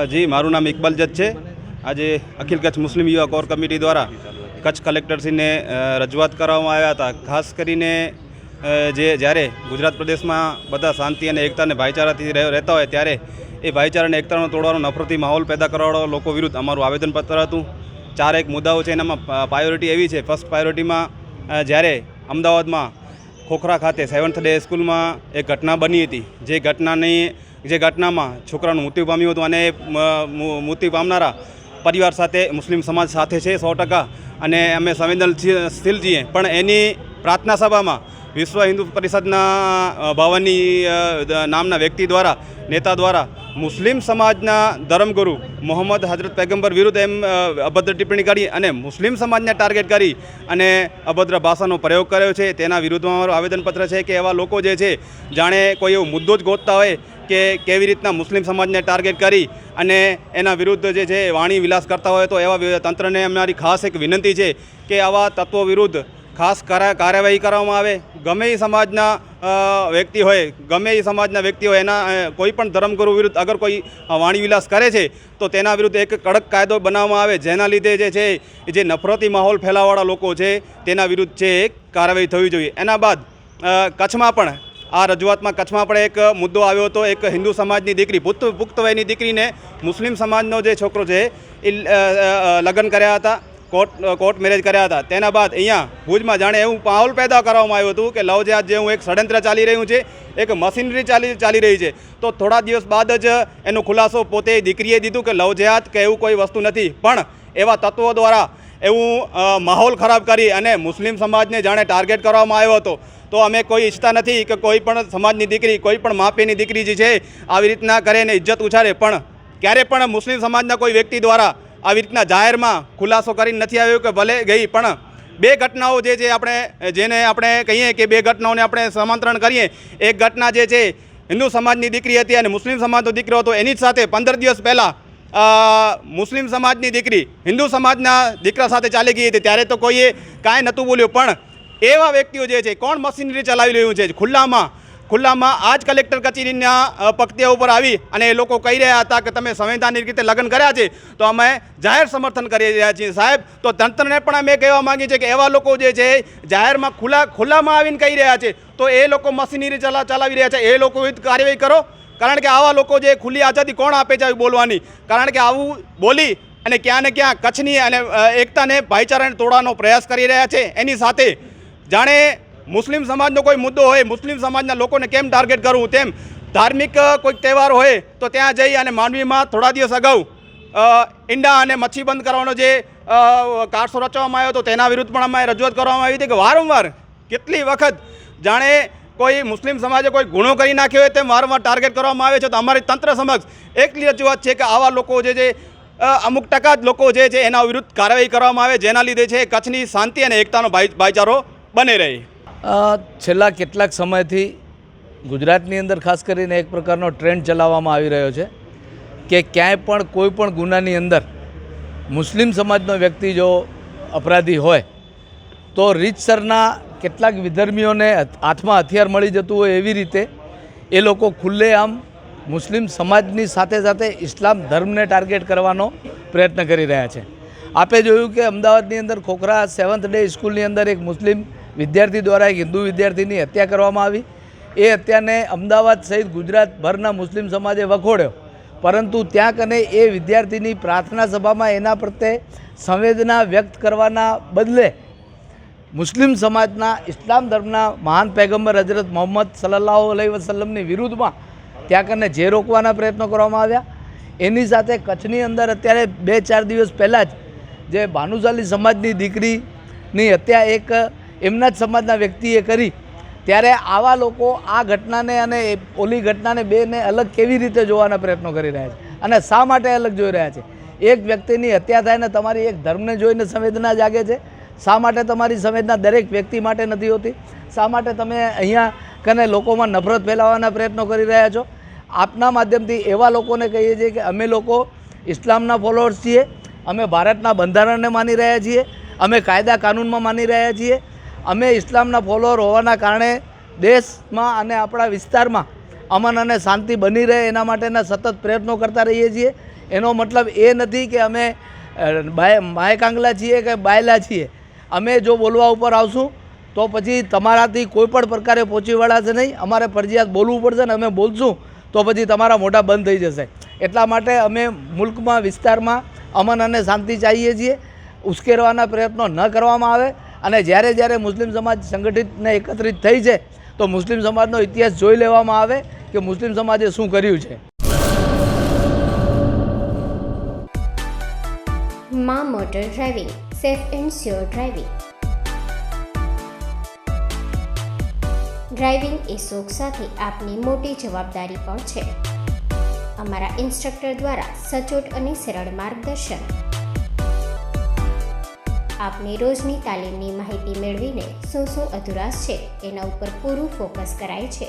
જી, મારું નામ ઇકબાલ જજ છે। આજે અખિલ કચ્છ મુસ્લિમ યુવા કોર કમિટી દ્વારા કચ્છ કલેક્ટરશ્રીને રજૂઆત કરવામાં આવ્યા હતા। ખાસ કરીને જ્યારે ગુજરાત પ્રદેશમાં બધા શાંતિ અને એકતા અને ભાઈચારાથી રહેતા હોય ત્યારે એ ભાઈચારા અને એકતાનો તોડવાનો નફરતી માહોલ પેદા કરવાવાળા લોકો વિરુદ્ધ અમારું આવેદનપત્ર હતું। 4 એક મુદ્દાઓ છે, એનામાં પ્રાયોરિટી એવી છે। ફર્સ્ટ પ્રાયોરિટીમાં જ્યારે અમદાવાદમાં ખોખરા ખાતે 7th ડે સ્કૂલમાં એક ઘટના બની હતી, જે ઘટનામાં છોકરાનું મૃત્યુ પામ્યું હતું અને મૃત્યુ પામનારા પરિવાર સાથે મુસ્લિમ સમાજ સાથે છે 100%, અને અમે સંવેદનશીલ છીએ। પણ એની પ્રાર્થના સભામાં વિશ્વ હિન્દુ પરિષદના ભવાની નામના વ્યક્તિ દ્વારા, નેતા દ્વારા મુસ્લિમ સમાજના ધર્મગુરુ મોહમ્મદ હજરત પૈગંબર વિરુદ્ધ એમ અભદ્ર ટિપ્પણી કરી અને મુસ્લિમ સમાજને ટાર્ગેટ કરી અને અભદ્ર ભાષાનો પ્રયોગ કર્યો છે। તેના વિરુદ્ધમાં અમારું આવેદનપત્ર છે કે એવા લોકો જે છે જાણે કોઈ એવો મુદ્દો જ ગોતતા હોય કે કેવી રીતના મુસ્લિમ સમાજને ટાર્ગેટ કરી અને એના વિરુદ્ધ જે છે વાણી વિલાસ કરતા હોય, તો એવા તંત્રને અમારી ખાસ એક વિનંતી છે કે આવા તત્વો વિરુદ્ધ ખાસ કાર્યવાહી કરવામાં આવે। ગમે એ સમાજના વ્યક્તિ હોય, એના કોઈ પણ ધર્મગુરુ વિરુદ્ધ અગર કોઈ વાણી વિલાસ કરે છે તો તેના વિરુદ્ધ એક કડક કાયદો બનાવવામાં આવે, જેના લીધે જે નફરતી માહોલ ફેલાવવાળા લોકો છે તેના વિરુદ્ધ છે એક કાર્યવાહી થવી જોઈએ। એના બાદ કચ્છમાં પણ આ રજૂઆતમાં એક મુદ્દો આવ્યો હતો। એક હિન્દુ સમાજની દીકરી, પુખ્ત વયની દીકરીને મુસ્લિમ સમાજનો જે છોકરો છે એ લગ્ન કર્યા હતા, કોર્ટ મેરેજ કર્યા હતા। તેના બાદ અહીંયા ભુજમાં જાણે એવું માહોલ પેદા કરવામાં આવ્યું હતું કે લવ જેહાદ જેવું એક ષડયંત્ર ચાલી રહ્યું છે, એક મશીનરી ચાલી રહી છે। તો થોડા દિવસ બાદ જ એનો ખુલાસો પોતે દીકરીએ દીધું કે લવ જેહાદ કે એવું કોઈ વસ્તુ નથી, પણ એવા તત્વો દ્વારા એવું માહોલ ખરાબ કરી અને મુસ્લિમ સમાજને જાણે ટાર્ગેટ કરવામાં આવ્યો હતો। તો અમે કોઈ ઈચ્છતા નથી કે કોઈ પણ સમાજની દીકરી, કોઈ પણ માપીની દીકરી જે છે આવી રીતના કરે ને ઇજ્જત ઉછાળે, પણ ક્યારે પણ મુસ્લિમ સમાજના કોઈ વ્યક્તિ દ્વારા આવી રીતના જાહેરમાં ખુલાસો કરીને નથી આવ્યો કે ભલે ગઈ। પણ 2 ઘટનાઓ જેને આપણે કહીએ કે 2 ઘટનાઓને આપણે સમાંતરણ કરીએ। એક ઘટના જે છે હિન્દુ સમાજની દીકરી હતી અને મુસ્લિમ સમાજનો દીકરો હતો, એની જ સાથે 15 દિવસ પહેલાં મુસ્લિમ સમાજની દીકરી હિન્દુ સમાજના દીકરા સાથે ચાલી ગઈ હતી। ત્યારે તો કોઈએ કાંઈ નહોતું બોલ્યું, પણ એવા વ્યક્તિઓ જે છે કોણ મશીનરી ચલાવી રહ્યું છે ખુલ્લામાં આજ કલેક્ટર કચેરીના પગથિયા ઉપર આવી અને એ લોકો કહી રહ્યા હતા કે તમે સંવૈધાનિક રીતે લગ્ન કર્યા છે, તો અમે જાહેર સમર્થન કરી રહ્યા છીએ। સાહેબ, તો તંત્રને પણ અમે કહેવા માંગીએ છીએ કે એવા લોકો જે છે જાહેરમાં ખુલ્લામાં આવીને કહી રહ્યા છે, તો એ લોકો મશીનરી ચલાવી રહ્યા છે, એ લોકો વિરુદ્ધ કાર્યવાહી કરો। કારણ કે આવા લોકો જે ખુલ્લી આઝાદી કોણ આપે છે આવી બોલવાની? કારણ કે આવું બોલી અને ક્યાં ને ક્યાં કચ્છની અને એકતાને ભાઈચારાને તોડવાનો પ્રયાસ કરી રહ્યા છે। એની સાથે જાણે મુસ્લિમ સમાજનો કોઈ મુદ્દો હોય, મુસ્લિમ સમાજના લોકોને કેમ ટાર્ગેટ કરવું, તેમ ધાર્મિક કોઈક તહેવાર હોય તો ત્યાં જઈ અને માંડવીમાં થોડા દિવસ અગાઉ ઈંડા અને મચ્છી બંધ કરવાનો જે કારસો રચવામાં આવ્યો હતો, તેના વિરુદ્ધ પણ અમે રજૂઆત કરવામાં આવી હતી કે વારંવાર કેટલી વખત જાણે કોઈ મુસ્લિમ સમાજે કોઈ ગુનો કરી નાખ્યો હોય તેમ વારંવાર ટાર્ગેટ કરવામાં આવે છે। તો અમારી તંત્ર સમક્ષ એટલી રજૂઆત છે કે આવા લોકો જે છે અમુક ટકા જ લોકો જે છે એના વિરુદ્ધ કાર્યવાહી કરવામાં આવે, જેના લીધે છે કચ્છની શાંતિ અને એકતાનો ભાઈચારો બને રહે। છેલ્લા કેટલાક સમયથી ગુજરાતની અંદર ખાસ કરીને એક પ્રકારનો ટ્રેન્ડ ચલાવવામાં આવી રહ્યો છે કે ક્યાંય પણ કોઈ પણ ગુનાની અંદર મુસ્લિમ સમાજનો વ્યક્તિ જો અપરાધી હોય તો રીતસરના કેટલાક વિધર્મીઓને હાથમાં હથિયાર મળી જતું હોય એવી રીતે એ લોકો ખુલ્લેઆમ મુસ્લિમ સમાજની સાથે સાથે ઇસ્લામ ધર્મને ટાર્ગેટ કરવાનો પ્રયત્ન કરી રહ્યા છે। આપે જોયું કે અમદાવાદની અંદર ખોખરા 7th ડે સ્કૂલની અંદર એક મુસ્લિમ વિદ્યાર્થી દ્વારા એક હિન્દુ વિદ્યાર્થીની હત્યા કરવામાં આવી। એ હત્યાને અમદાવાદ સહિત ગુજરાતભરના મુસ્લિમ સમાજે વખોડ્યો, પરંતુ ત્યાં કને એ વિદ્યાર્થીની પ્રાર્થના સભામાં એના પ્રત્યે સંવેદના વ્યક્ત કરવાના બદલે મુસ્લિમ સમાજના ઇસ્લામ ધર્મના મહાન પૈગંબર હજરત મોહમ્મદ સલ્લલ્લાહુ અલૈહિ વસલ્લમની વિરુદ્ધમાં ત્યાં કને જે રોકવાના પ્રયત્નો કરવામાં આવ્યા। એની સાથે કચ્છની અંદર અત્યારે 2-4 દિવસ પહેલાં જ જે ભાનુશાલી સમાજની દીકરીની હત્યા એક એમના જ સમાજના વ્યક્તિએ કરી, ત્યારે આવા લોકો આ ઘટનાને અને ઓલી ઘટનાને બેને અલગ કેવી રીતે જોવાના પ્રયત્નો કરી રહ્યા છે અને શા માટે અલગ જોઈ રહ્યા છે? એક વ્યક્તિની હત્યા થાય ને તમારી એક ધર્મને જોઈને સંવેદના જાગે છે, શા માટે તમારી સંવેદના દરેક વ્યક્તિ માટે નથી હોતી? શા માટે તમે અહીંયા કને લોકોમાં નફરત ફેલાવવાના પ્રયત્નો કરી રહ્યા છો? આપના માધ્યમથી એવા લોકોને કહીએ છીએ કે અમે લોકો ઇસ્લામના ફોલોઅર્સ છીએ, અમે ભારતના બંધારણને માની રહ્યા છીએ, અમે કાયદા કાનૂનમાં માની રહ્યા છીએ, અમે ઇસ્લામના ફોલોઅર હોવાના કારણે દેશમાં અને આપણા વિસ્તારમાં અમન અને શાંતિ બની રહે એના માટેના સતત પ્રયત્નો કરતા રહીએ છીએ। એનો મતલબ એ નથી કે અમે માયકાંગલા છીએ કે બાયલા છીએ. અમે જો બોલવા ઉપર આવશું તો પછી તમારાથી કોઈ પણ પ્રકારે પહોંચી વળાશે નહીં. અમારે ફરજિયાત બોલવું પડશે ને અમે બોલશું તો પછી તમારા મોઢા બંધ થઈ જશે. એટલા માટે અમે મુલ્કમાં વિસ્તારમાં અમન અને શાંતિ ચાહીએ છીએ. ઉશ્કેરવાના પ્રયત્નો ન કરવામાં આવે. અને જ્યારે જ્યારે મુસ્લિમ સમાજ સંગઠિત ને એકત્રિત થઈ છે તો મુસ્લિમ સમાજનો ઇતિહાસ જોઈ લેવામાં આવે કે મુસ્લિમ સમાજે શું કર્યું છે. માં motor driving, safe and sure driving. Driving એ શોખ સાથે આપની મોટી જવાબદારી પણ છે. અમારા ઇન્સ્ટ્રક્ટર દ્વારા સચોટ અને સરળ માર્ગદર્શન. આપની રોજની તાલીમની માહિતી મેળવીને શું અધુરાશ છે એના ઉપર પૂરું ફોકસ કરાય છે.